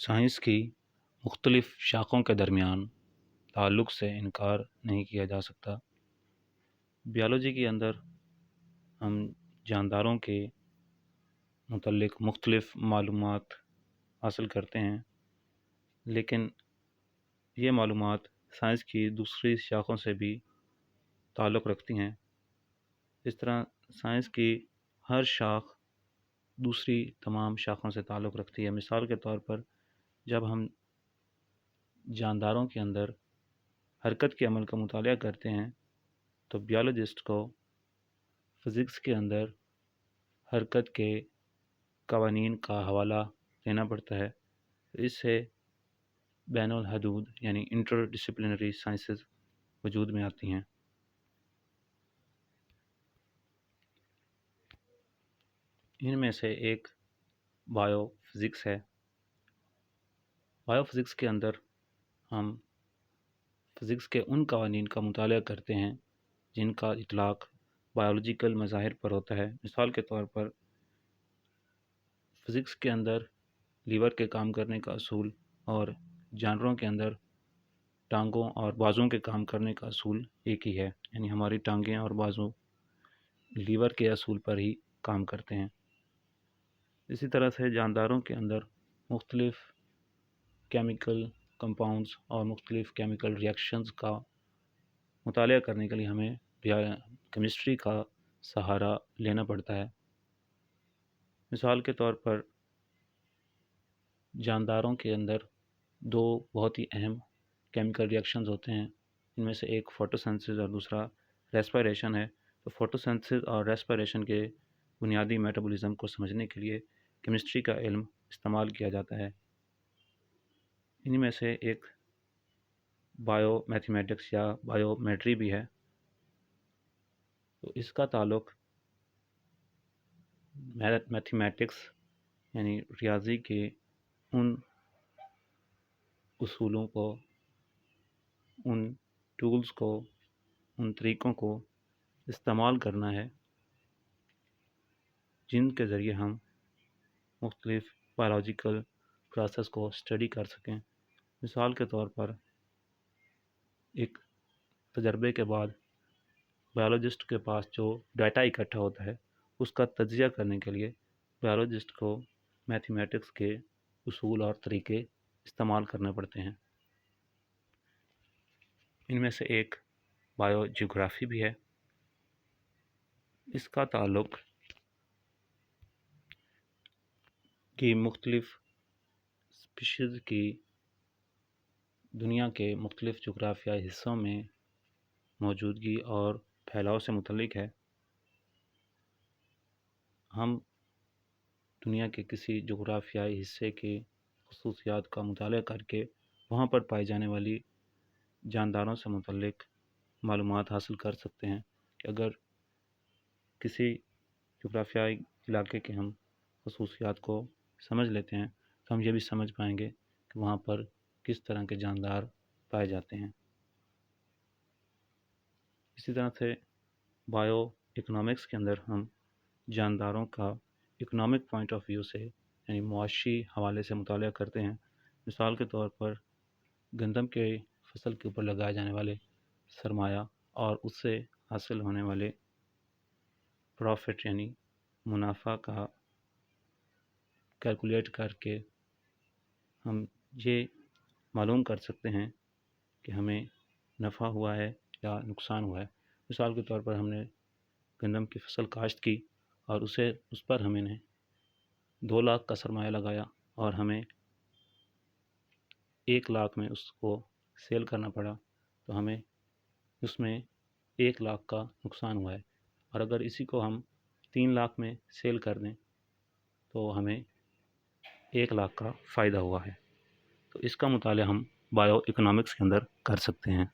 Science کی مختلف شاخوں کے درمیان تعلق سے انکار نہیں کیا جا سکتا۔ بیالوجی کے اندر ہم جانداروں کے متعلق مختلف معلومات حاصل کرتے ہیں، لیکن یہ معلومات سائنس کی دوسری شاخوں سے بھی تعلق رکھتی ہیں۔ اس طرح سائنس کی ہر شاخ دوسری تمام شاخوں سے تعلق رکھتی ہے۔ مثال کے طور پر جب ہم جانداروں کے اندر حرکت کے عمل کا مطالعہ کرتے ہیں تو بیالوجسٹ کو فزکس کے اندر حرکت کے قوانین کا حوالہ دینا پڑتا ہے۔ اس سے بین الحدود یعنی انٹر ڈسپلنری سائنسز وجود میں آتی ہیں۔ ان میں سے ایک بایو فزکس ہے۔ بایو فزکس کے اندر ہم فزکس کے ان قوانین کا مطالعہ کرتے ہیں جن کا اطلاق بایولوجیکل مظاہر پر ہوتا ہے۔ مثال کے طور پر فزکس کے اندر لیور کے کام کرنے کا اصول اور جانوروں کے اندر ٹانگوں اور بازوؤں کے کام کرنے کا اصول ایک ہی ہے، یعنی ہماری ٹانگیں اور بازو لیور کے اصول پر ہی کام کرتے ہیں۔ اسی طرح سے جانداروں کے اندر مختلف کیمیکل کمپاؤنڈز اور مختلف کیمیکل ریئیکشنز کا مطالعہ کرنے کے لیے ہمیں کیمسٹری کا سہارا لینا پڑتا ہے۔ مثال کے طور پر جانداروں کے اندر دو بہت ہی اہم کیمیکل ریئیکشنز ہوتے ہیں، ان میں سے ایک فوٹوسینتھسس اور دوسرا ریسپائریشن ہے۔ تو فوٹوسینتھسس اور ریسپائریشن کے بنیادی میٹابولزم کو سمجھنے کے لیے کیمسٹری کا علم استعمال کیا جاتا ہے۔ ان میں سے ایک بایو میتھمیٹکس یا بایو میٹری بھی ہے۔ تو اس کا تعلق میتھمیٹکس یعنی ریاضی کے ان اصولوں کو، ان ٹولز کو، ان طریقوں کو استعمال کرنا ہے جن کے ذریعے ہم مختلف بایولوجیکل پروسیس کو اسٹڈی کر سکیں۔ مثال کے طور پر ایک تجربے کے بعد بایولوجسٹ کے پاس جو ڈیٹا اکٹھا ہوتا ہے اس کا تجزیہ کرنے کے لیے بایولوجسٹ کو میتھمیٹکس کے اصول اور طریقے استعمال کرنے پڑتے ہیں۔ ان میں سے ایک بایو جیوگرافی بھی ہے۔ اس کا تعلق کی مختلف اسپیشیز کی دنیا کے مختلف جغرافیائی حصوں میں موجودگی اور پھیلاؤ سے متعلق ہے۔ ہم دنیا کے کسی جغرافیائی حصے کی خصوصیات کا مطالعہ کر کے وہاں پر پائی جانے والی جانداروں سے متعلق معلومات حاصل کر سکتے ہیں کہ اگر کسی جغرافیائی علاقے کے ہم خصوصیات کو سمجھ لیتے ہیں تو ہم یہ بھی سمجھ پائیں گے کہ وہاں پر کس طرح کے جاندار پائے جاتے ہیں۔ اسی طرح سے بایو اکنامکس کے اندر ہم جانداروں کا اکنامک پوائنٹ آف ویو سے یعنی معاشی حوالے سے مطالعہ کرتے ہیں۔ مثال کے طور پر گندم کے فصل کے اوپر لگائے جانے والے سرمایہ اور اس سے حاصل ہونے والے پروفٹ یعنی منافع کا کیلکولیٹ کر کے ہم یہ معلوم کر سکتے ہیں کہ ہمیں نفع ہوا ہے یا نقصان ہوا ہے۔ مثال کے طور پر ہم نے گندم کی فصل کاشت کی اور اس پر ہمیں نے 2 لاکھ کا سرمایہ لگایا اور ہمیں 1 لاکھ میں اس کو سیل کرنا پڑا تو ہمیں اس میں 1 لاکھ کا نقصان ہوا ہے، اور اگر اسی کو ہم 3 لاکھ میں سیل کر دیں تو ہمیں 1 لاکھ کا فائدہ ہوا ہے۔ تو اس کا مطالعہ ہم بایو اکنامکس کے اندر کر سکتے ہیں۔